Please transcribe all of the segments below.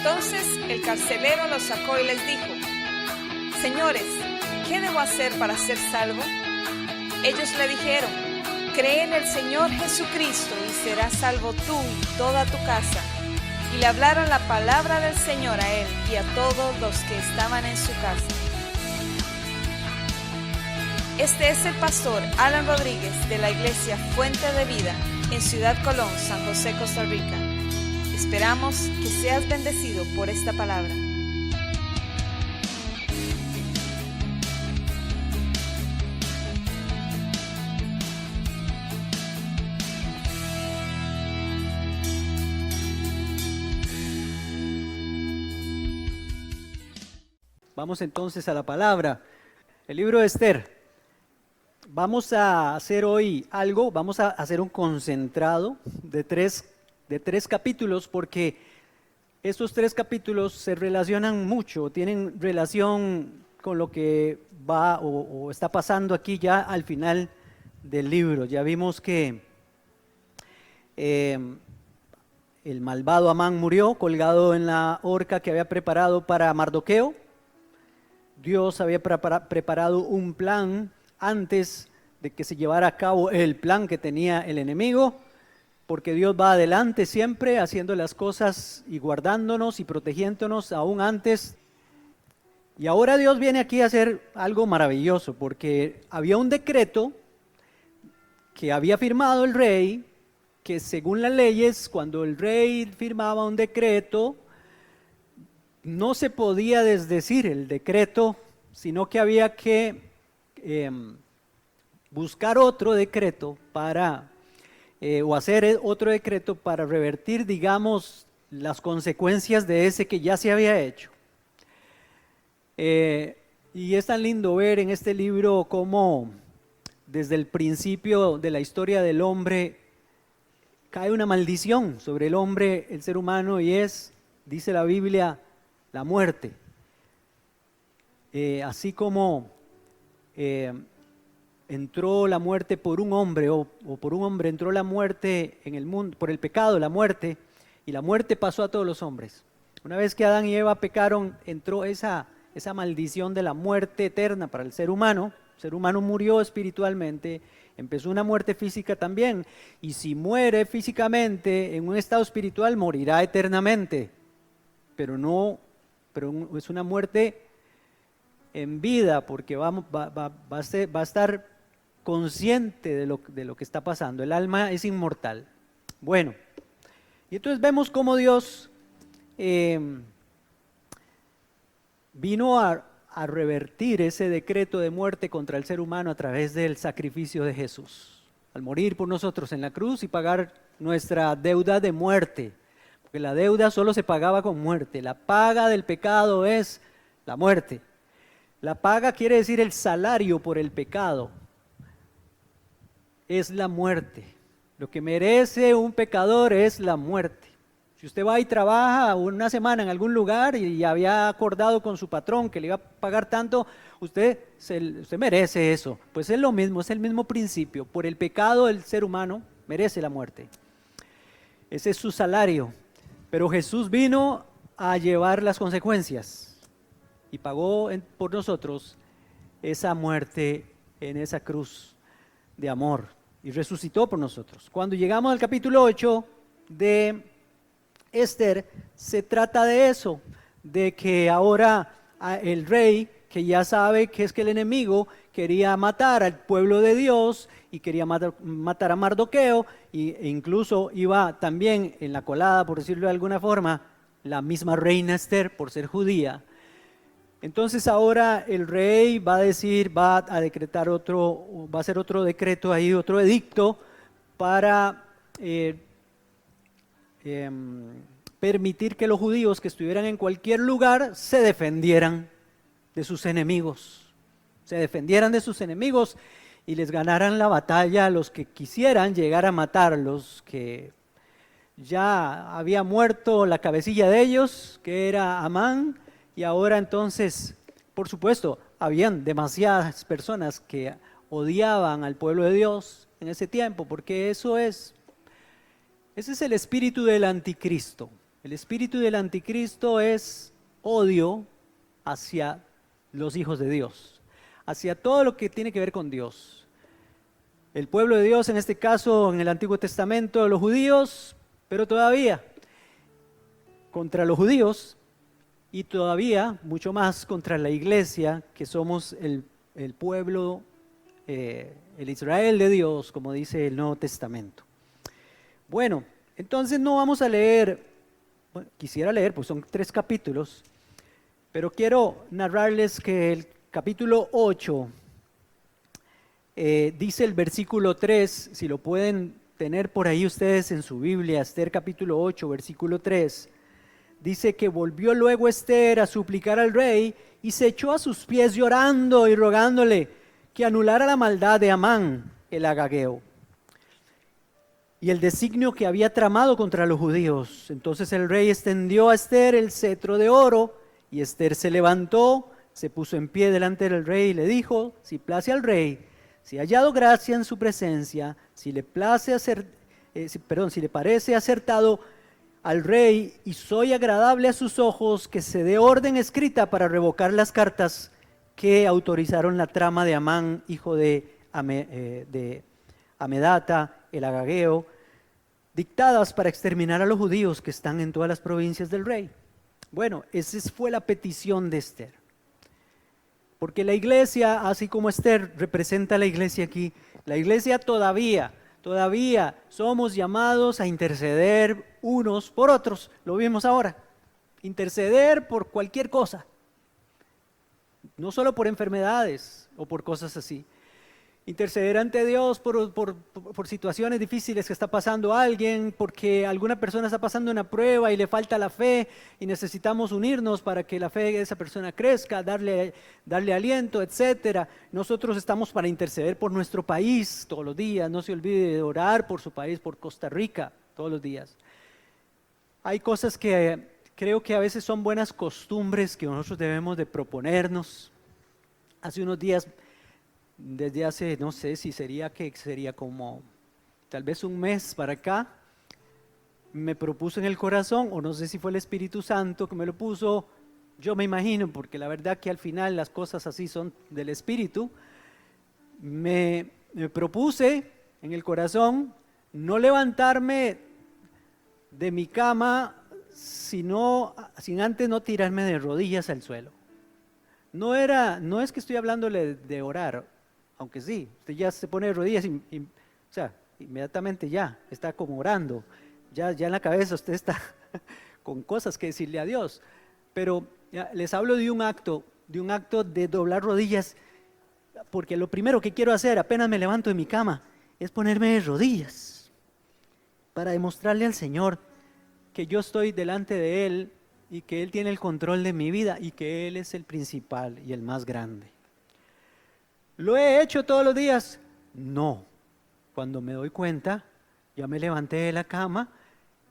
Entonces el carcelero los sacó y les dijo: Señores, ¿qué debo hacer para ser salvo? Ellos le dijeron: Cree en el Señor Jesucristo y serás salvo tú y toda tu casa. Y le hablaron la palabra del Señor a él y a todos los que estaban en su casa. Este es el pastor Alan Rodríguez de la iglesia Fuente de Vida en Ciudad Colón, San José, Costa Rica. Esperamos que seas bendecido por esta palabra. Vamos entonces a la palabra. El libro de Esther. Vamos a hacer hoy algo, vamos a hacer un concentrado de tres capítulos, porque estos 3 capítulos se relacionan mucho, tienen relación con lo que va o está pasando aquí ya al final del libro. Ya vimos que el malvado Amán murió colgado en la horca que había preparado para Mardoqueo. Dios había preparado un plan antes de que se llevara a cabo el plan que tenía el enemigo, porque Dios va adelante siempre haciendo las cosas y guardándonos y protegiéndonos aún antes. Y ahora Dios viene aquí a hacer algo maravilloso, porque había un decreto que había firmado el rey, que según las leyes, cuando el rey firmaba un decreto, no se podía desdecir el decreto, sino que había que buscar otro decreto para, o hacer otro decreto para revertir, digamos, las consecuencias de ese que ya se había hecho. Y es tan lindo ver en este libro cómo desde el principio de la historia del hombre cae una maldición sobre el hombre, el ser humano, y es, dice la Biblia, la muerte. Así como entró la muerte por un hombre, o por un hombre entró la muerte en el mundo, por el pecado, la muerte, y la muerte pasó a todos los hombres. Una vez que Adán y Eva pecaron, entró esa maldición de la muerte eterna para el ser humano. El ser humano murió espiritualmente, empezó una muerte física también, y si muere físicamente en un estado espiritual, morirá eternamente, pero es una muerte en vida, porque va a estar consciente de lo que está pasando. El alma es inmortal. Bueno, y entonces vemos cómo Dios vino a revertir ese decreto de muerte contra el ser humano a través del sacrificio de Jesús, al morir por nosotros en la cruz y pagar nuestra deuda de muerte, porque la deuda solo se pagaba con muerte. La paga del pecado es la muerte. La paga quiere decir el salario por el pecado, es la muerte. Lo que merece un pecador es la muerte. Si usted va y trabaja una semana en algún lugar y había acordado con su patrón que le iba a pagar tanto, usted merece eso. Pues es lo mismo, es el mismo principio. Por el pecado el ser humano merece la muerte. Ese es su salario. Pero Jesús vino a llevar las consecuencias y pagó por nosotros esa muerte en esa cruz de amor y resucitó por nosotros. Cuando llegamos al capítulo 8 de Esther, se trata de eso, de que ahora el rey, que ya sabe que es que el enemigo quería matar al pueblo de Dios y quería matar a Mardoqueo, e incluso iba también en la colada, por decirlo de alguna forma, la misma reina Esther por ser judía. Entonces ahora el rey va a decretar va a hacer otro decreto ahí, otro edicto para permitir que los judíos que estuvieran en cualquier lugar se defendieran de sus enemigos. Se defendieran de sus enemigos y les ganaran la batalla a los que quisieran llegar a matarlos, que ya había muerto la cabecilla de ellos, que era Amán. Y ahora entonces, por supuesto, habían demasiadas personas que odiaban al pueblo de Dios en ese tiempo, porque ese es el espíritu del anticristo. El espíritu del anticristo es odio hacia los hijos de Dios, hacia todo lo que tiene que ver con Dios. El pueblo de Dios, en este caso, en el Antiguo Testamento, los judíos, pero todavía contra los judíos y todavía mucho más contra la iglesia, que somos el pueblo, el Israel de Dios, como dice el Nuevo Testamento. Bueno, entonces no vamos a leer, bueno, quisiera leer, pues son 3 capítulos, pero quiero narrarles que el capítulo 8 dice el versículo 3, si lo pueden tener por ahí ustedes en su Biblia, Esther capítulo 8, versículo 3, dice que volvió luego Esther a suplicar al rey y se echó a sus pies llorando y rogándole que anulara la maldad de Amán, el agageo, y el designio que había tramado contra los judíos. Entonces el rey extendió a Esther el cetro de oro, y Esther se levantó, se puso en pie delante del rey y le dijo: si place al rey, si ha hallado gracia en su presencia, si le parece acertado al rey y soy agradable a sus ojos, que se dé orden escrita para revocar las cartas que autorizaron la trama de Amán, hijo de Amedata, el agageo, dictadas para exterminar a los judíos que están en todas las provincias del rey. Bueno, esa fue la petición de Esther. Porque la iglesia, así como Esther representa a la iglesia aquí, la iglesia todavía somos llamados a interceder unos por otros. Lo vimos ahora. Interceder por cualquier cosa. No solo por enfermedades o por cosas así. Interceder ante Dios por situaciones difíciles que está pasando alguien, porque alguna persona está pasando una prueba y le falta la fe y necesitamos unirnos para que la fe de esa persona crezca, darle aliento, etcétera. Nosotros estamos para interceder por nuestro país todos los días. No se olvide de orar por su país, por Costa Rica, todos los días. Hay cosas que creo que a veces son buenas costumbres que nosotros debemos de proponernos. Hace unos días, desde hace, no sé si sería como tal vez un mes para acá, me propuso en el corazón, o no sé si fue el Espíritu Santo que me lo puso, yo me imagino, porque la verdad que al final las cosas así son del Espíritu, me propuse en el corazón no levantarme de mi cama sin antes no tirarme de rodillas al suelo. No es que estoy hablándole de orar, aunque sí, usted ya se pone de rodillas o sea, inmediatamente ya está como orando, ya en la cabeza usted está con cosas que decirle a Dios, pero les hablo de un acto de doblar rodillas, porque lo primero que quiero hacer apenas me levanto de mi cama es ponerme de rodillas para demostrarle al Señor que yo estoy delante de Él y que Él tiene el control de mi vida y que Él es el principal y el más grande. ¿Lo he hecho todos los días? No. Cuando me doy cuenta, ya me levanté de la cama,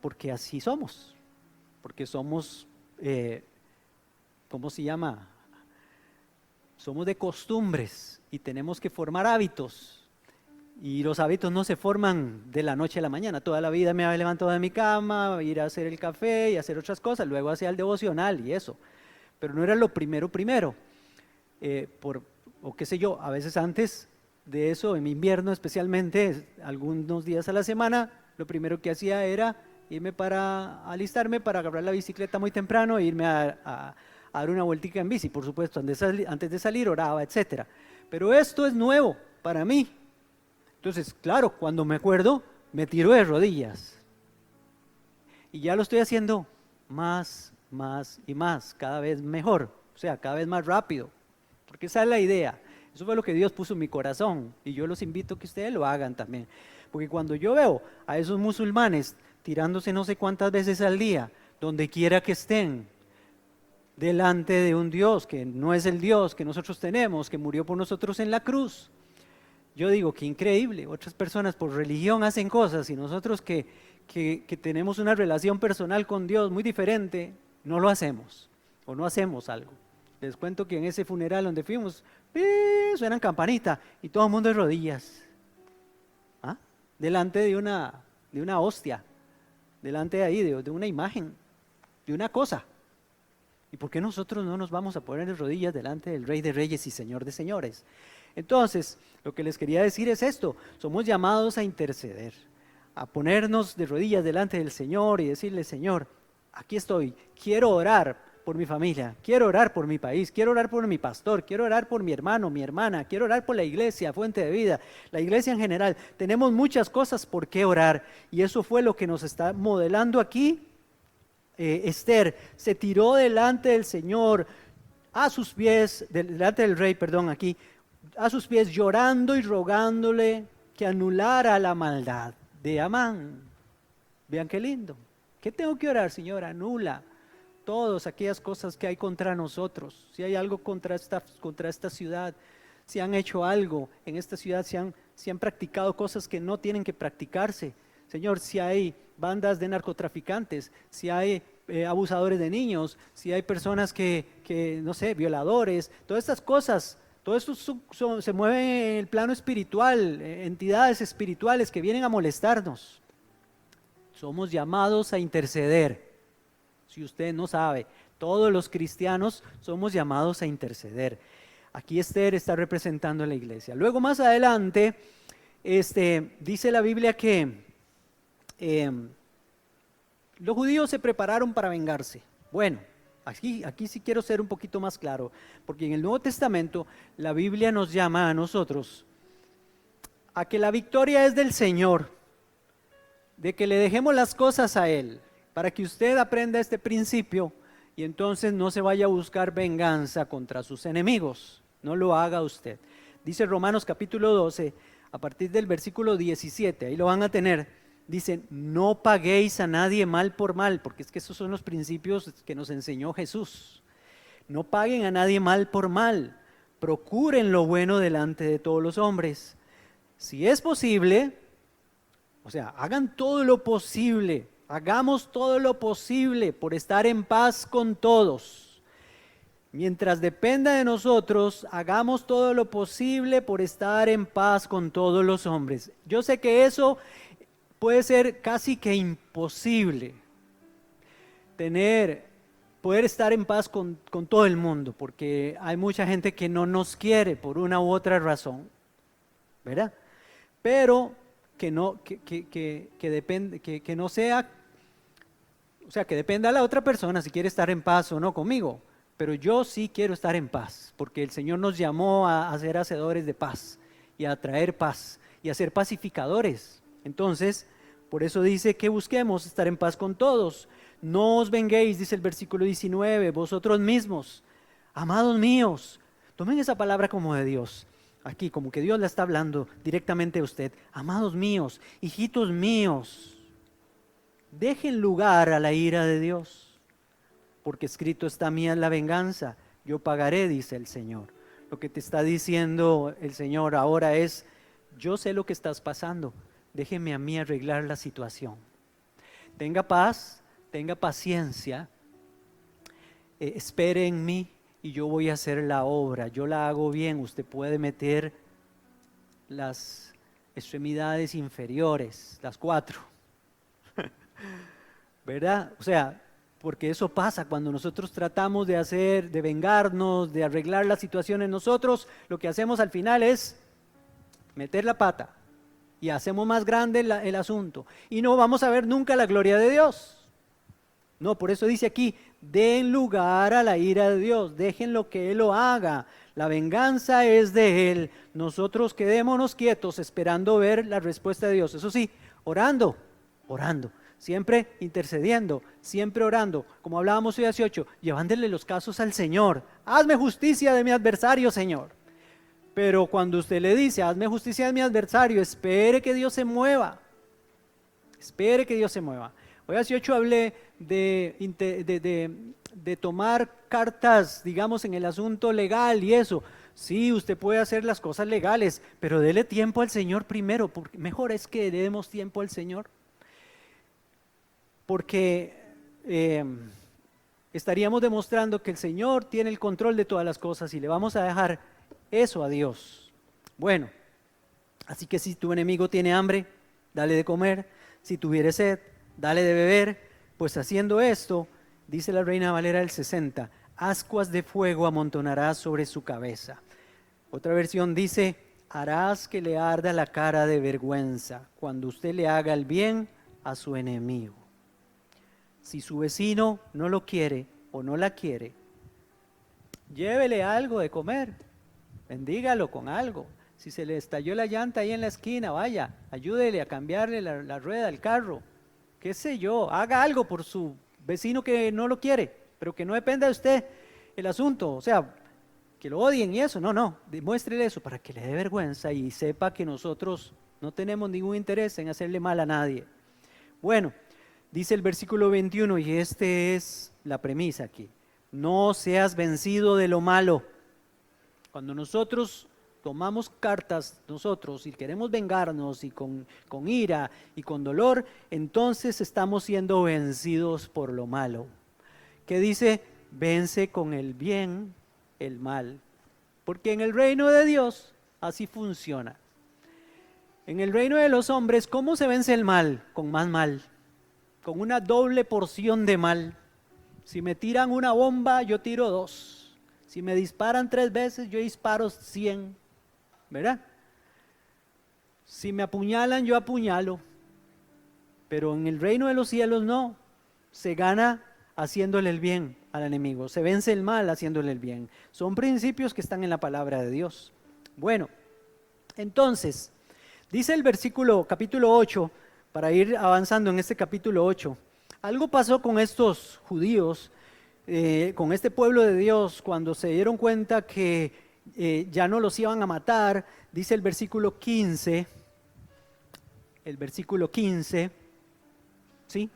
porque así somos. Porque somos, ¿cómo se llama? Somos de costumbres y tenemos que formar hábitos. Y los hábitos no se forman de la noche a la mañana. Toda la vida me había levantado de mi cama, ir a hacer el café y hacer otras cosas. Luego hacía el devocional y eso. Pero no era lo primero. O qué sé yo, a veces antes de eso, en invierno especialmente, algunos días a la semana, lo primero que hacía era alistarme para agarrar la bicicleta muy temprano e irme a dar una vueltica en bici. Por supuesto, antes de salir oraba, etcétera. Pero esto es nuevo para mí. Entonces, claro, cuando me acuerdo, me tiro de rodillas. Y ya lo estoy haciendo más y más, cada vez mejor, o sea, cada vez más rápido. Porque esa es la idea. Eso fue lo que Dios puso en mi corazón. Y yo los invito a que ustedes lo hagan también. Porque cuando yo veo a esos musulmanes tirándose no sé cuántas veces al día, donde quiera que estén, delante de un Dios que no es el Dios que nosotros tenemos, que murió por nosotros en la cruz, yo digo, qué increíble. Otras personas por religión hacen cosas y nosotros que tenemos una relación personal con Dios muy diferente, no lo hacemos o no hacemos algo. Les cuento que en ese funeral donde fuimos, suenan campanita y todo el mundo de rodillas. Delante de una hostia, delante de ahí, de una imagen. de una cosa. ¿Y por qué nosotros no nos vamos a poner de rodillas delante del Rey de Reyes y Señor de Señores? Entonces, lo que les quería decir es esto: somos llamados a interceder, a ponernos de rodillas delante del Señor y decirle: Señor, aquí estoy, quiero orar por mi familia, quiero orar por mi país, quiero orar por mi pastor, quiero orar por mi hermano, mi hermana, quiero orar por la iglesia, Fuente de Vida, la iglesia en general. Tenemos muchas cosas por qué orar, y eso fue lo que nos está modelando aquí. Esther se tiró delante del Señor, a sus pies, delante del rey, perdón, aquí, a sus pies, llorando y rogándole que anulara la maldad de Amán. Vean qué lindo. ¿Qué tengo que orar, Señor? Anula todas aquellas cosas que hay contra nosotros. Si hay algo contra esta ciudad, si han hecho algo en esta ciudad, si han practicado cosas que no tienen que practicarse. Señor, si hay bandas de narcotraficantes, si hay abusadores de niños, si hay personas que no sé, violadores, todas estas cosas, todo esto se mueve en el plano espiritual, entidades espirituales que vienen a molestarnos. Somos llamados a interceder. Si usted no sabe, todos los cristianos somos llamados a interceder. Aquí Esther está representando a la iglesia. Luego más adelante, dice la Biblia que los judíos se prepararon para vengarse. Bueno, aquí sí quiero ser un poquito más claro, porque en el Nuevo Testamento la Biblia nos llama a nosotros a que la victoria es del Señor, de que le dejemos las cosas a Él, para que usted aprenda este principio y entonces no se vaya a buscar venganza contra sus enemigos. No lo haga usted. Dice Romanos capítulo 12, a partir del versículo 17, ahí lo van a tener. Dice: no paguéis a nadie mal por mal, porque es que esos son los principios que nos enseñó Jesús. No paguen a nadie mal por mal, procuren lo bueno delante de todos los hombres. Si es posible, o sea, hagan todo lo posible, hagamos todo lo posible por estar en paz con todos. Mientras dependa de nosotros, hagamos todo lo posible por estar en paz con todos los hombres. Yo sé que eso puede ser casi que imposible, poder estar en paz con todo el mundo, porque hay mucha gente que no nos quiere por una u otra razón, ¿verdad? Pero que no sea, o sea, que dependa de la otra persona si quiere estar en paz o no conmigo. Pero yo sí quiero estar en paz, porque el Señor nos llamó a ser hacedores de paz y a traer paz y a ser pacificadores. Entonces, por eso dice que busquemos estar en paz con todos. No os venguéis, dice el versículo 19, vosotros mismos, amados míos. Tomen esa palabra como de Dios. Aquí, como que Dios la está hablando directamente a usted. Amados míos, hijitos míos, dejen lugar a la ira de Dios, porque escrito está: mía es la venganza, yo pagaré, dice el Señor. Lo que te está diciendo el Señor ahora es: yo sé lo que estás pasando, déjeme a mí arreglar la situación. Tenga paz, tenga paciencia, espere en mí y yo voy a hacer la obra, yo la hago bien. Usted puede meter las extremidades inferiores, las 4, ¿verdad? O sea, porque eso pasa cuando nosotros tratamos de vengarnos, de arreglar la situación en nosotros. Lo que hacemos al final es meter la pata y hacemos más grande el asunto y no vamos a ver nunca la gloria de Dios. No, por eso dice aquí: den lugar a la ira de Dios, dejen lo que Él lo haga, la venganza es de Él, nosotros quedémonos quietos esperando ver la respuesta de Dios. Eso sí, orando, siempre intercediendo, siempre orando, como hablábamos hoy 18, llevándole los casos al Señor. Hazme justicia de mi adversario, Señor. Pero cuando usted le dice: hazme justicia de mi adversario, espere que Dios se mueva. Espere que Dios se mueva. Hoy 18 hablé de tomar cartas, digamos, en el asunto legal y eso. Sí, usted puede hacer las cosas legales, pero dele tiempo al Señor primero, porque mejor es que le demos tiempo al Señor. Porque estaríamos demostrando que el Señor tiene el control de todas las cosas y le vamos a dejar eso a Dios. Bueno, así que si tu enemigo tiene hambre, dale de comer. Si tuviere sed, dale de beber. Pues haciendo esto, Dice la Reina Valera del 60, ascuas de fuego amontonarás sobre su cabeza. Otra versión dice, harás que le arda la cara de vergüenza cuando usted le haga el bien a su enemigo. Si su vecino no lo quiere o no la quiere, llévele algo de comer, bendígalo con algo. Si se le estalló la llanta ahí en la esquina, vaya, ayúdele a cambiarle la rueda del carro, qué sé yo, haga algo por su vecino que no lo quiere, pero que no dependa de usted el asunto, o sea, que lo odien y eso, no, demuéstrele eso para que le dé vergüenza y sepa que nosotros no tenemos ningún interés en hacerle mal a nadie. Bueno, dice el versículo 21, y este es la premisa aquí, no seas vencido de lo malo. Cuando nosotros tomamos cartas nosotros y queremos vengarnos y con ira y con dolor, entonces estamos siendo vencidos por lo malo. ¿Qué dice? Vence con el bien el mal, porque en el reino de Dios así funciona. En el reino de los hombres, ¿cómo se vence el mal? Con más mal, con una doble porción de mal. Si me tiran una bomba, yo tiro 2. Si me disparan 3 veces, yo disparo 100, ¿verdad? Si me apuñalan, yo apuñalo. Pero en el reino de los cielos no, se gana haciéndole el bien al enemigo, se vence el mal haciéndole el bien. Son principios que están en la palabra de Dios. Bueno, entonces, dice el versículo, capítulo 8, para ir avanzando en este capítulo 8, algo pasó con estos judíos, con este pueblo de Dios, cuando se dieron cuenta que ya no los iban a matar. Dice el versículo 15, ¿sí?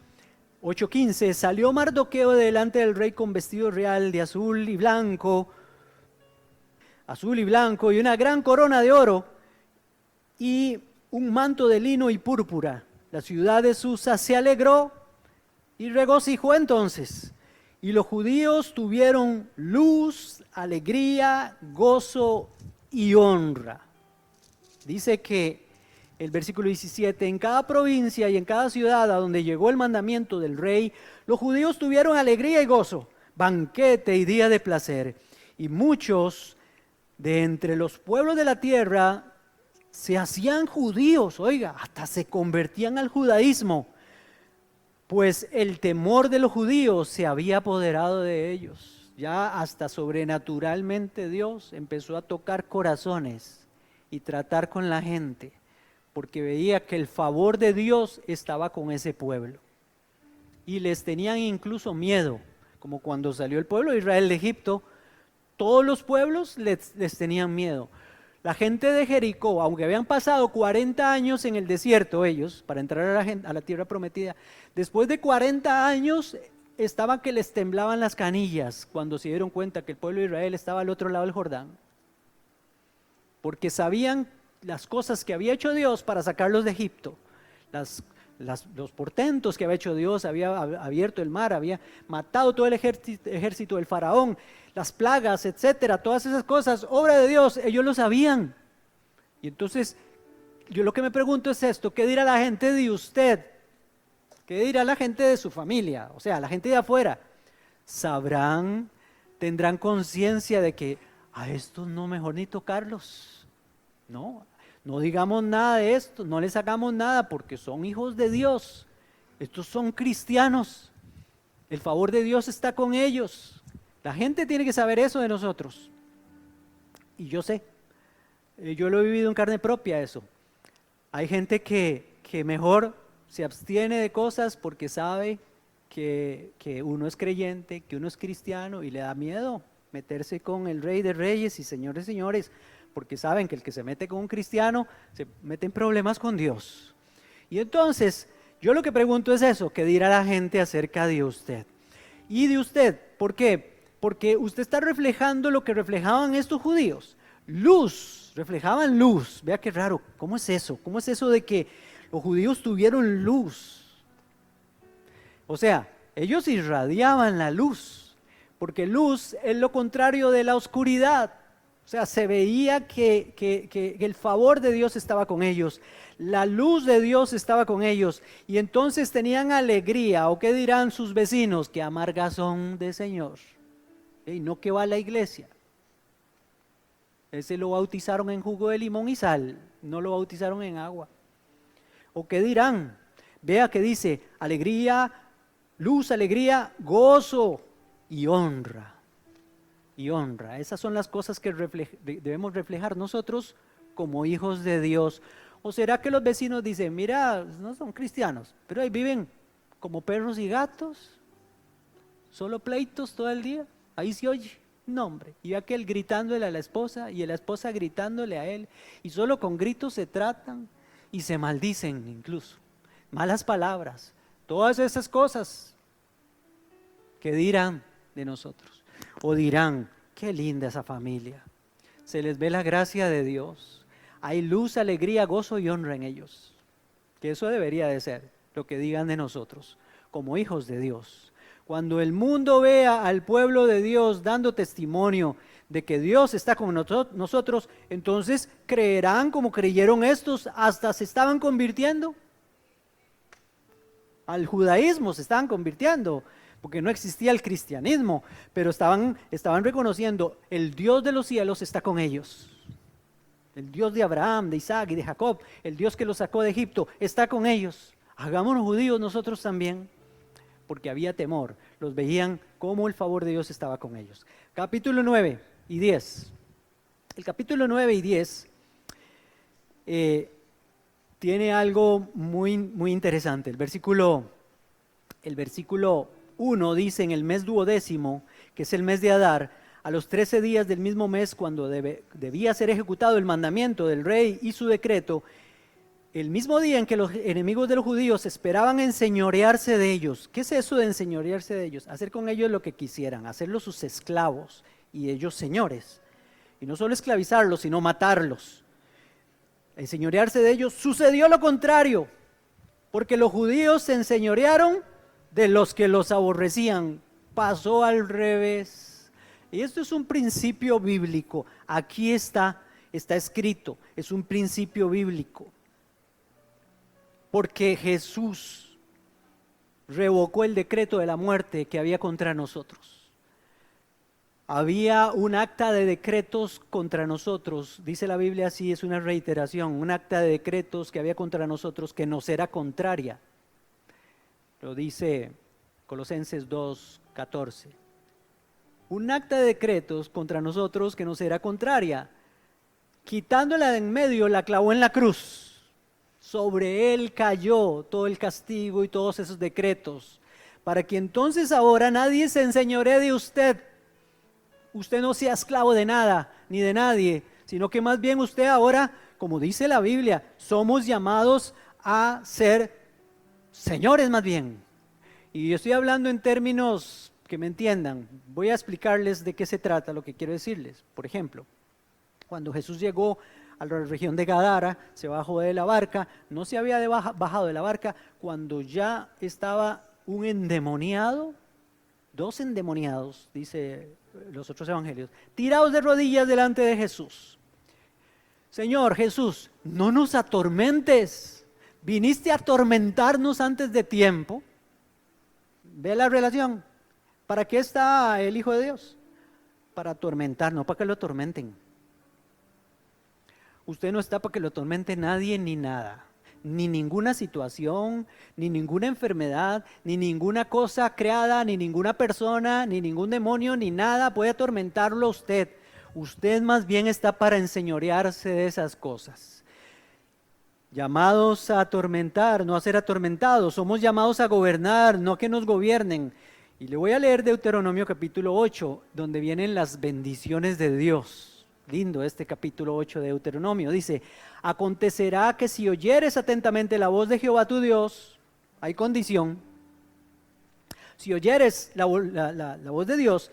8:15, salió Mardoqueo delante del rey con vestido real de azul y blanco, y una gran corona de oro, y un manto de lino y púrpura. La ciudad de Susa se alegró y regocijó entonces, y los judíos tuvieron luz, alegría, gozo y honra. Dice que el versículo 17, en cada provincia y en cada ciudad a donde llegó el mandamiento del rey, los judíos tuvieron alegría y gozo, banquete y día de placer. Y muchos de entre los pueblos de la tierra se hacían judíos, oiga, hasta se convertían al judaísmo, pues el temor de los judíos se había apoderado de ellos. Ya hasta sobrenaturalmente Dios empezó a tocar corazones y tratar con la gente, porque veía que el favor de Dios estaba con ese pueblo. Y les tenían incluso miedo, como cuando salió el pueblo de Israel de Egipto, todos los pueblos les tenían miedo. La gente de Jericó, aunque habían pasado 40 años en el desierto ellos, para entrar a la tierra prometida, después de 40 años estaban que les temblaban las canillas cuando se dieron cuenta que el pueblo de Israel estaba al otro lado del Jordán, porque sabían las cosas que había hecho Dios para sacarlos de Egipto, los portentos que había hecho Dios, había abierto el mar, había matado todo el ejército del faraón, las plagas, etcétera, todas esas cosas, obra de Dios, ellos lo sabían. Y entonces, yo lo que me pregunto es esto, ¿qué dirá la gente de usted? ¿Qué dirá la gente de su familia? O sea, la gente de afuera, ¿sabrán, tendrán conciencia de que a estos no mejor ni tocarlos? No digamos nada de esto, no les hagamos nada porque son hijos de Dios, estos son cristianos, el favor de Dios está con ellos. La gente tiene que saber eso de nosotros. Y yo sé, yo lo he vivido en carne propia eso. Hay gente que mejor se abstiene de cosas porque sabe que uno es creyente, que uno es cristiano y le da miedo meterse con el Rey de Reyes y Señor de Señores, porque saben que el que se mete con un cristiano se mete en problemas con Dios. Y entonces, yo lo que pregunto es eso, ¿qué dirá la gente acerca de usted? Y de usted, ¿por qué? Porque usted está reflejando lo que reflejaban estos judíos, luz, reflejaban luz. Vea qué raro, ¿cómo es eso? ¿Cómo es eso de que los judíos tuvieron luz? O sea, ellos irradiaban la luz, porque luz es lo contrario de la oscuridad. O sea, se veía que el favor de Dios estaba con ellos, la luz de Dios estaba con ellos, y entonces tenían alegría. ¿O qué dirán sus vecinos? Que amargas son de Señor, y no que va a la iglesia. Ese lo bautizaron en jugo de limón y sal, no lo bautizaron en agua. ¿O qué dirán? Vea que dice alegría, luz, alegría, gozo y honra. Y honra. Esas son las cosas que debemos reflejar nosotros como hijos de Dios. ¿O será que los vecinos dicen, mira, no son cristianos, pero ahí viven como perros y gatos, solo pleitos todo el día? Ahí se oye, no hombre. Y aquel gritándole a la esposa y la esposa gritándole a él, y solo con gritos se tratan y se maldicen incluso. Malas palabras, todas esas cosas. ¿Qué dirán de nosotros? O dirán, qué linda esa familia, se les ve la gracia de Dios, hay luz, alegría, gozo y honra en ellos. Que eso debería de ser lo que digan de nosotros como hijos de Dios. Cuando el mundo vea al pueblo de Dios dando testimonio de que Dios está con nosotros, entonces creerán como creyeron estos, hasta se estaban convirtiendo al judaísmo, se estaban convirtiendo, porque no existía el cristianismo, pero estaban reconociendo, el Dios de los cielos está con ellos. El Dios de Abraham, de Isaac y de Jacob, el Dios que los sacó de Egipto, está con ellos. Hagámonos judíos nosotros también, porque había temor. Los veían como el favor de Dios estaba con ellos. Capítulo 9 y 10. El capítulo 9 y 10 tiene algo muy, muy interesante. El versículo 1 dice, en el mes duodécimo, que es el mes de Adar, a los 13 días del mismo mes, cuando debía ser ejecutado el mandamiento del rey y su decreto, el mismo día en que los enemigos de los judíos esperaban enseñorearse de ellos. ¿Qué es eso de enseñorearse de ellos? Hacer con ellos lo que quisieran, hacerlos sus esclavos y ellos señores. Y no solo esclavizarlos, sino matarlos. Enseñorearse de ellos, sucedió lo contrario, porque los judíos se enseñorearon de los que los aborrecían. Pasó al revés. Y esto es un principio bíblico. Aquí está escrito, es un principio bíblico. Porque Jesús revocó el decreto de la muerte que había contra nosotros. Había un acta de decretos contra nosotros, dice la Biblia así, es una reiteración, un acta de decretos que había contra nosotros que nos era contraria. Lo dice Colosenses 2:14. Un acta de decretos contra nosotros que nos era contraria. Quitándola de en medio, la clavó en la cruz. Sobre él cayó todo el castigo y todos esos decretos, para que entonces ahora nadie se enseñoree de usted. Usted no sea esclavo de nada, ni de nadie, sino que más bien usted ahora, como dice la Biblia, somos llamados a ser señores más bien. Y yo estoy hablando en términos que me entiendan. Voy a explicarles de qué se trata lo que quiero decirles. Por ejemplo, cuando Jesús llegó a la región de Gadara, se bajó de la barca, no se había bajado de la barca cuando ya estaba un endemoniado, 2 endemoniados, dice los otros evangelios, tirados de rodillas delante de Jesús. Señor Jesús, no nos atormentes, viniste a atormentarnos antes de tiempo. ¿Ve la relación? ¿Para qué está el Hijo de Dios? Para atormentar, no para que lo atormenten. Usted no está para que lo atormente nadie ni nada, ni ninguna situación, ni ninguna enfermedad, ni ninguna cosa creada, ni ninguna persona, ni ningún demonio, ni nada puede atormentarlo a usted. Usted más bien está para enseñorearse de esas cosas. Llamados a atormentar, no a ser atormentados. Somos llamados a gobernar, no que nos gobiernen. Y le voy a leer Deuteronomio capítulo 8, donde vienen las bendiciones de Dios. Lindo este capítulo 8 de Deuteronomio. Dice, acontecerá que si oyeres atentamente la voz de Jehová tu Dios, hay condición. Si oyeres la voz de Dios,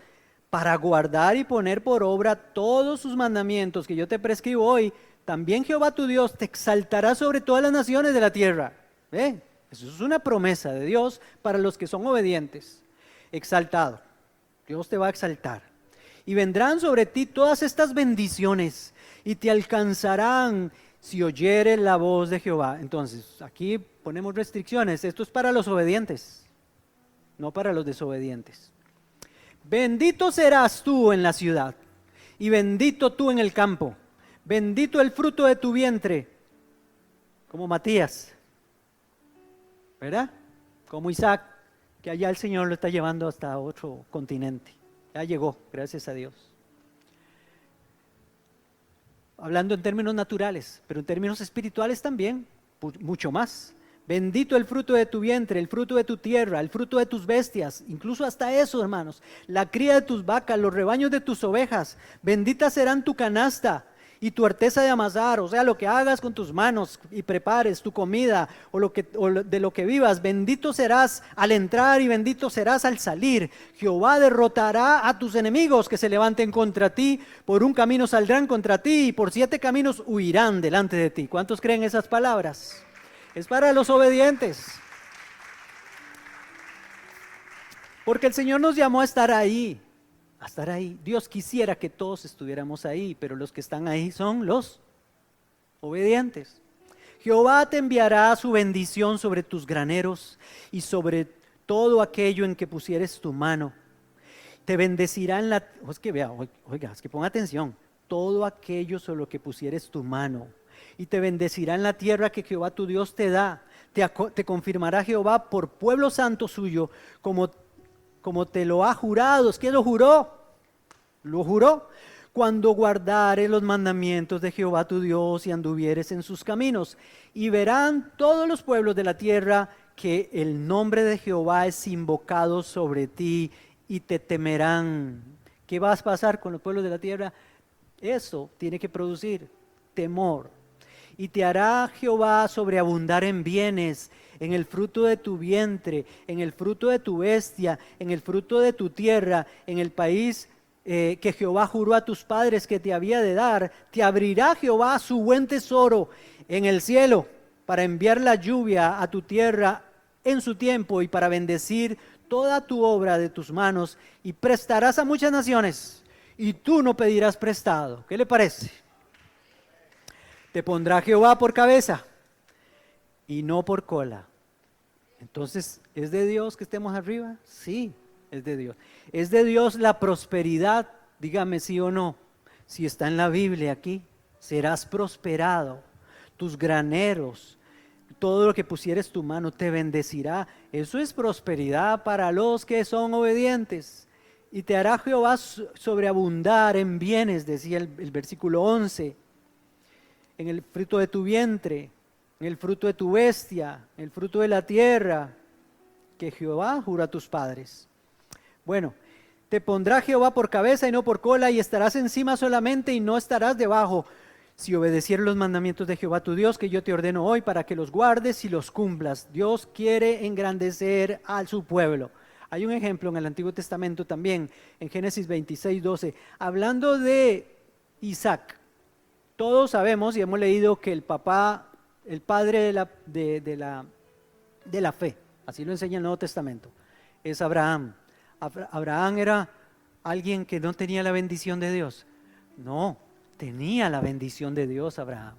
para guardar y poner por obra todos sus mandamientos que yo te prescribo hoy, también Jehová tu Dios te exaltará sobre todas las naciones de la tierra. ¿Ve? Eso es una promesa de Dios para los que son obedientes. Exaltado. Dios te va a exaltar. y vendrán sobre ti todas estas bendiciones y te alcanzarán si oyeres la voz de Jehová. Entonces, aquí ponemos restricciones. Esto es para los obedientes, no para los desobedientes. Bendito serás tú en la ciudad y bendito tú en el campo. Bendito el fruto de tu vientre, como Matías, ¿verdad? Como Isaac, que allá el Señor lo está llevando hasta otro continente. Ya llegó, gracias a Dios. Hablando en términos naturales, pero en términos espirituales también, mucho más. Bendito el fruto de tu vientre, el fruto de tu tierra, el fruto de tus bestias, incluso hasta eso, hermanos, la cría de tus vacas, los rebaños de tus ovejas. Benditas serán tu canasta y tu arteza de amasar, o sea, lo que hagas con tus manos y prepares tu comida o de lo que vivas. Bendito serás al entrar y bendito serás al salir. Jehová derrotará a tus enemigos que se levanten contra ti. Por un camino saldrán contra ti y por 7 caminos huirán delante de ti. ¿Cuántos creen esas palabras? Es para los obedientes. Porque el Señor nos llamó a estar ahí. A estar ahí. Dios quisiera que todos estuviéramos ahí, pero los que están ahí son los obedientes. Jehová te enviará su bendición sobre tus graneros y sobre todo aquello en que pusieres tu mano. Te bendecirá en la... Es que vea, oiga, es que ponga atención. Todo aquello sobre lo que pusieres tu mano. Y te bendecirá en la tierra que Jehová tu Dios te da. Te confirmará Jehová por pueblo santo suyo, como te lo ha jurado. ¿Es que lo juró? Lo juró. Cuando guardares los mandamientos de Jehová tu Dios y anduvieres en sus caminos. Y verán todos los pueblos de la tierra que el nombre de Jehová es invocado sobre ti y te temerán. ¿Qué va a pasar con los pueblos de la tierra? Eso tiene que producir temor. Y te hará Jehová sobreabundar en bienes, en el fruto de tu vientre, en el fruto de tu bestia, en el fruto de tu tierra, en el país que Jehová juró a tus padres que te había de dar. Te abrirá Jehová su buen tesoro en el cielo para enviar la lluvia a tu tierra en su tiempo y para bendecir toda tu obra de tus manos, y prestarás a muchas naciones y tú no pedirás prestado. ¿Qué le parece? Te pondrá Jehová por cabeza y no por cola. Entonces, ¿es de Dios que estemos arriba? Sí, es de Dios. ¿Es de Dios la prosperidad? Dígame sí o no. Si está en la Biblia aquí, serás prosperado. Tus graneros, todo lo que pusieres tu mano te bendecirá. Eso es prosperidad para los que son obedientes. Y te hará Jehová sobreabundar en bienes, decía el versículo 11. En el fruto de tu vientre, en el fruto de tu bestia, en el fruto de la tierra, que Jehová juró a tus padres. Bueno, te pondrá Jehová por cabeza y no por cola, y estarás encima solamente y no estarás debajo, si obedecieres los mandamientos de Jehová tu Dios, que yo te ordeno hoy, para que los guardes y los cumplas. Dios quiere engrandecer a su pueblo. Hay un ejemplo en el Antiguo Testamento también, en Génesis 26:12, hablando de Isaac. Todos sabemos y hemos leído que el padre de la fe, así lo enseña el Nuevo Testamento, es Abraham. Abraham era alguien que no tenía la bendición de Dios. No, tenía la bendición de Dios Abraham.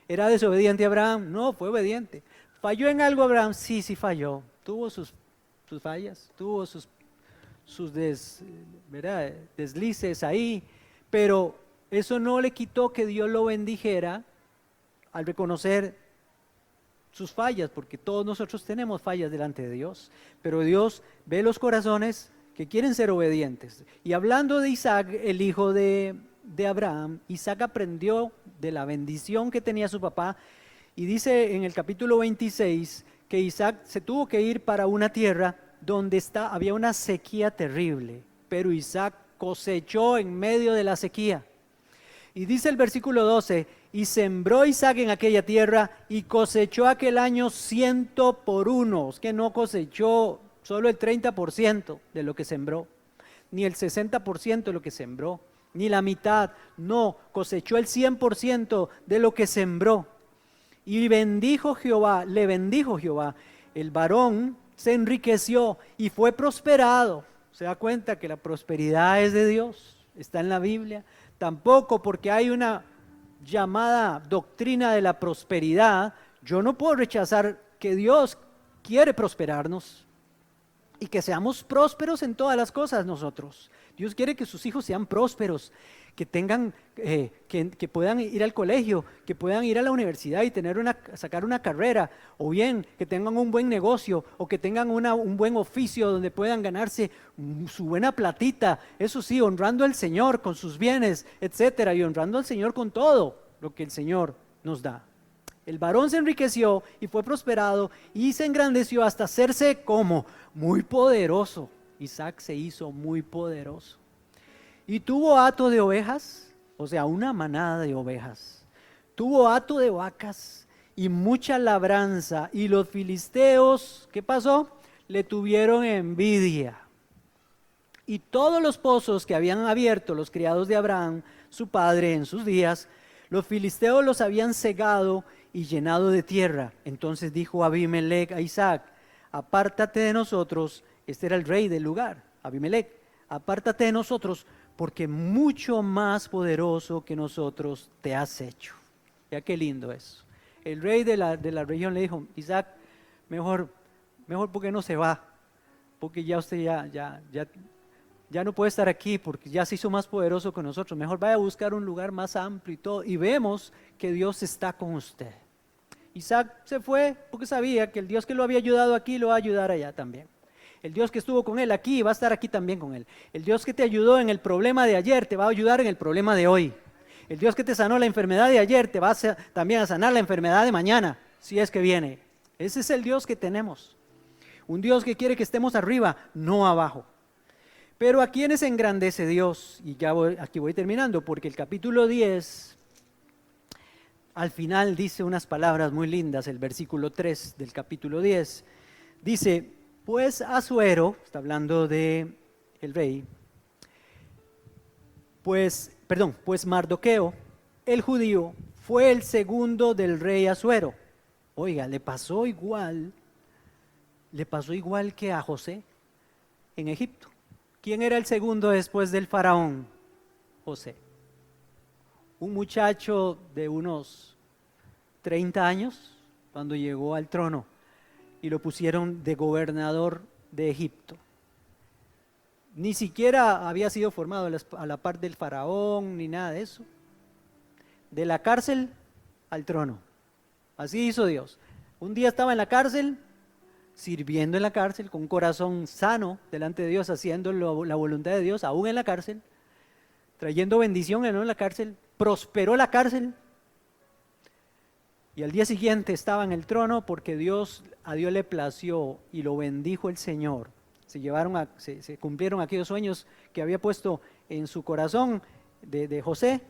¿Era desobediente Abraham? No, fue obediente. ¿Falló en algo Abraham? Sí falló. Tuvo sus fallas, tuvo sus deslices ahí, pero eso no le quitó que Dios lo bendijera al reconocer sus fallas, porque todos nosotros tenemos fallas delante de Dios, pero Dios ve los corazones que quieren ser obedientes. Y hablando de Isaac, el hijo de Abraham, Isaac aprendió de la bendición que tenía su papá, y dice en el capítulo 26 que Isaac se tuvo que ir para una tierra donde había una sequía terrible, pero Isaac cosechó en medio de la sequía. Y dice el versículo 12, y sembró Isaac en aquella tierra y cosechó aquel año 100 por 1. Es que no cosechó solo el 30% de lo que sembró, ni el 60% de lo que sembró, ni la mitad. No, cosechó el 100% de lo que sembró. Y le bendijo Jehová, el varón se enriqueció y fue prosperado. se da cuenta que la prosperidad es de Dios, está en la Biblia. Tampoco porque hay una llamada doctrina de la prosperidad, yo no puedo rechazar que Dios quiere prosperarnos y que seamos prósperos en todas las cosas nosotros. Dios quiere que sus hijos sean prósperos, que tengan, que puedan ir al colegio, que puedan ir a la universidad y sacar una carrera, o bien que tengan un buen negocio, o que tengan un buen oficio donde puedan ganarse su buena platita, eso sí, honrando al Señor con sus bienes, etcétera, y honrando al Señor con todo lo que el Señor nos da. El varón se enriqueció y fue prosperado y se engrandeció hasta hacerse como muy poderoso. Isaac se hizo muy poderoso. Y tuvo hato de ovejas, o sea, una manada de ovejas. Tuvo hato de vacas y mucha labranza. Y los filisteos, ¿qué pasó? Le tuvieron envidia. Y todos los pozos que habían abierto los criados de Abraham, su padre, en sus días, los filisteos los habían cegado y llenado de tierra. Entonces dijo Abimelech a Isaac: apártate de nosotros. Este era el rey del lugar, Abimelech. Apártate de nosotros, porque mucho más poderoso que nosotros te has hecho. Ya qué lindo eso. El rey de la región le dijo: Isaac, mejor porque no se va, porque ya usted ya no puede estar aquí, porque ya se hizo más poderoso que nosotros. Mejor vaya a buscar un lugar más amplio y todo. Y vemos que Dios está con usted. Isaac se fue porque sabía que el Dios que lo había ayudado aquí lo va a ayudar allá también. El Dios que estuvo con él aquí va a estar aquí también con él. El Dios que te ayudó en el problema de ayer te va a ayudar en el problema de hoy. El Dios que te sanó la enfermedad de ayer te va también a sanar la enfermedad de mañana, si es que viene. Ese es el Dios que tenemos. Un Dios que quiere que estemos arriba, no abajo. Pero ¿a quiénes engrandece Dios? Y aquí voy terminando, porque el capítulo 10, al final dice unas palabras muy lindas, el versículo 3 del capítulo 10. Dice: pues Asuero, está hablando de el rey, pues Mardoqueo, el judío, fue el segundo del rey Asuero. Oiga, le pasó igual que a José en Egipto. ¿Quién era el segundo después del faraón? José. Un muchacho de unos 30 años cuando llegó al trono y lo pusieron de gobernador de Egipto. Ni siquiera había sido formado a la par del faraón ni nada de eso. De la cárcel al trono. Así hizo Dios. Un día estaba en la cárcel, sirviendo en la cárcel, con un corazón sano delante de Dios, haciendo la voluntad de Dios, aún en la cárcel, trayendo bendición en la cárcel, prosperó la cárcel, y al día siguiente estaba en el trono porque a Dios le plació y lo bendijo el Señor. Se cumplieron aquellos sueños que había puesto en su corazón de José,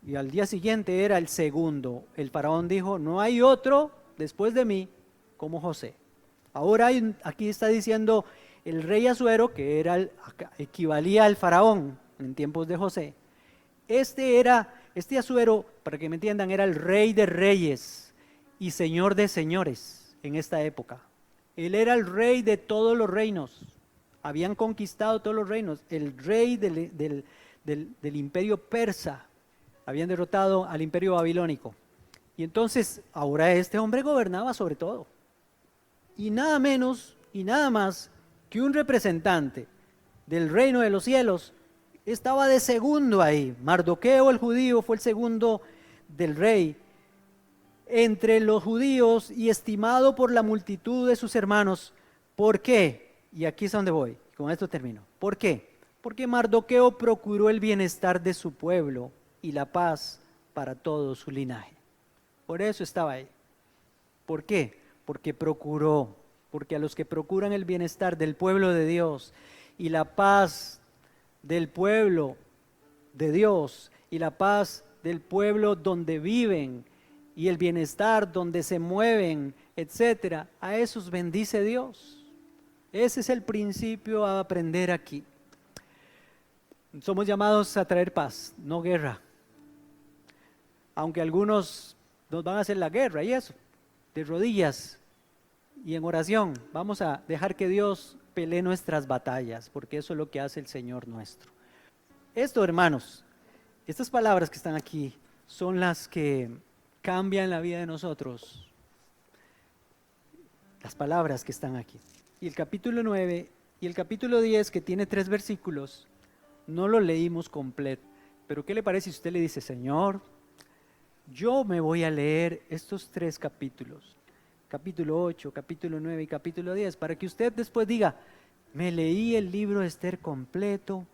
y al día siguiente era el segundo. El faraón dijo: no hay otro después de mí como José. Ahora aquí está diciendo el rey Asuero, que equivalía al faraón en tiempos de José. Este Asuero, para que me entiendan, era el rey de reyes y señor de señores en esta época. Él era el rey de todos los reinos. Habían conquistado todos los reinos. El rey del imperio persa. Habían derrotado al imperio babilónico. Y entonces ahora este hombre gobernaba sobre todo. Y nada menos y nada más que un representante del reino de los cielos estaba de segundo ahí. Mardoqueo el judío fue el segundo del rey entre los judíos y estimado por la multitud de sus hermanos. ¿Por qué? Y aquí es donde voy, con esto termino. ¿Por qué? Porque Mardoqueo procuró el bienestar de su pueblo y la paz para todo su linaje. Por eso estaba ahí. ¿Por qué? Porque a los que procuran el bienestar del pueblo de Dios y la paz del pueblo de Dios y la paz del pueblo donde viven y el bienestar donde se mueven, etcétera, a esos bendice Dios. Ese es el principio a aprender aquí. Somos llamados a traer paz, no guerra. Aunque algunos nos van a hacer la guerra y eso, de rodillas y en oración. Vamos a dejar que Dios pelee nuestras batallas, porque eso es lo que hace el Señor nuestro. Esto, hermanos, estas palabras que están aquí son las que cambian la vida de nosotros. Las palabras que están aquí. Y el capítulo 9 y el capítulo 10, que tiene 3 versículos, no lo leímos completo. Pero ¿qué le parece si usted le dice, Señor, yo me voy a leer estos 3 capítulos, capítulo 8, capítulo 9 y capítulo 10, para que usted después diga, me leí el libro de Esther completo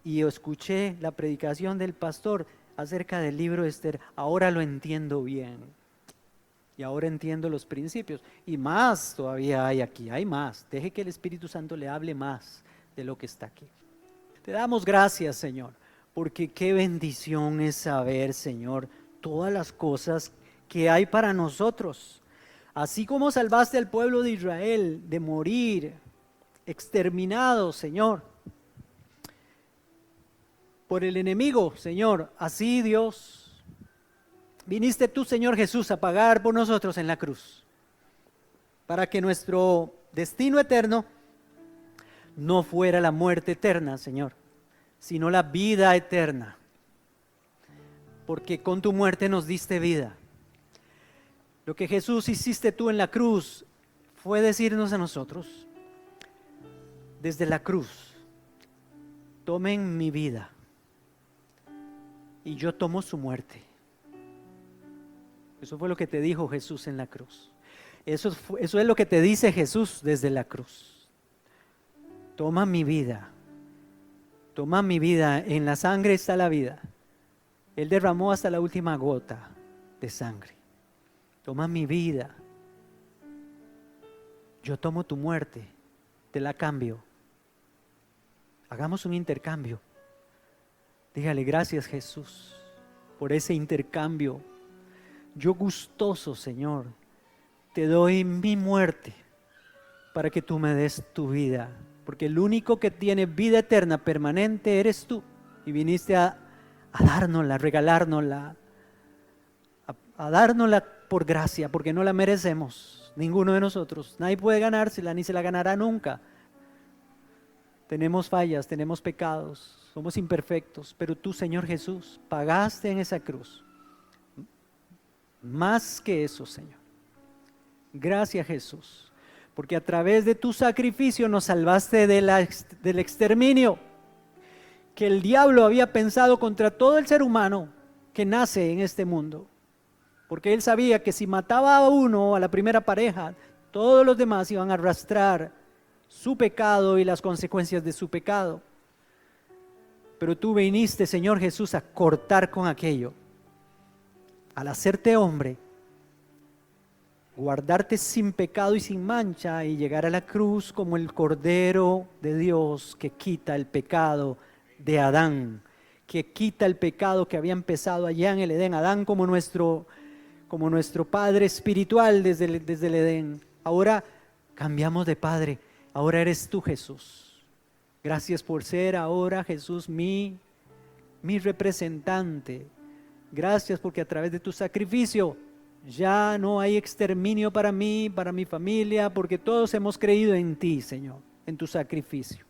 y escuché la predicación del pastor acerca del libro de Esther, ahora lo entiendo bien y ahora entiendo los principios y más todavía hay aquí, hay más, deje que el Espíritu Santo le hable más de lo que está aquí. Te damos gracias, Señor, porque qué bendición es saber, Señor, todas las cosas que hay para nosotros. Así como salvaste al pueblo de Israel de morir exterminado, Señor, por el enemigo, Señor, así Dios, viniste tú, Señor Jesús, a pagar por nosotros en la cruz, para que nuestro destino eterno no fuera la muerte eterna, Señor, sino la vida eterna, porque con tu muerte nos diste vida. Lo que Jesús hiciste tú en la cruz fue decirnos a nosotros, desde la cruz, tomen mi vida y yo tomo su muerte. Eso fue lo que te dijo Jesús en la cruz. Eso es lo que te dice Jesús desde la cruz. Toma mi vida, en la sangre está la vida. Él derramó hasta la última gota de sangre. Toma mi vida, yo tomo tu muerte, te la cambio. Hagamos un intercambio. Dígale gracias, Jesús, por ese intercambio. Yo gustoso, Señor, te doy mi muerte para que tú me des tu vida, porque el único que tiene vida eterna permanente eres tú, y viniste a dárnosla, a regalárnosla, a dárnosla por gracia, porque no la merecemos, ninguno de nosotros. Nadie puede ganársela, ni se la ganará nunca. Tenemos fallas, tenemos pecados, somos imperfectos, pero tú, Señor Jesús, pagaste en esa cruz. Más que eso, Señor. Gracias, Jesús, porque a través de tu sacrificio nos salvaste del exterminio que el diablo había pensado contra todo el ser humano que nace en este mundo. Porque él sabía que si mataba a uno, a la primera pareja, todos los demás iban a arrastrar su pecado y las consecuencias de su pecado. Pero tú viniste, Señor Jesús, a cortar con aquello. Al hacerte hombre, guardarte sin pecado y sin mancha y llegar a la cruz como el Cordero de Dios que quita el pecado de Adán, que quita el pecado que había empezado allá en el Edén. Adán como nuestro padre espiritual desde el Edén. Ahora cambiamos de padre, ahora eres tú, Jesús. Gracias por ser ahora, Jesús, mi representante. Gracias porque a través de tu sacrificio ya no hay exterminio para mí, para mi familia, porque todos hemos creído en ti, Señor, en tu sacrificio.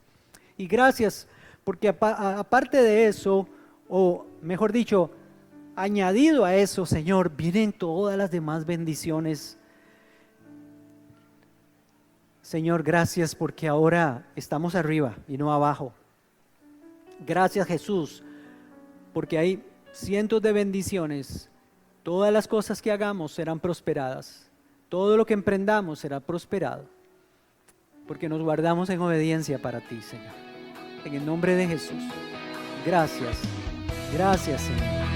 Y gracias porque aparte de eso, o mejor dicho, añadido a eso, Señor, vienen todas las demás bendiciones. Señor, gracias porque ahora estamos arriba y no abajo. Gracias, Jesús, porque hay cientos de bendiciones. Todas las cosas que hagamos serán prosperadas. Todo lo que emprendamos será prosperado, porque nos guardamos en obediencia para ti, Señor. En el nombre de Jesús. Gracias. Gracias, Señor.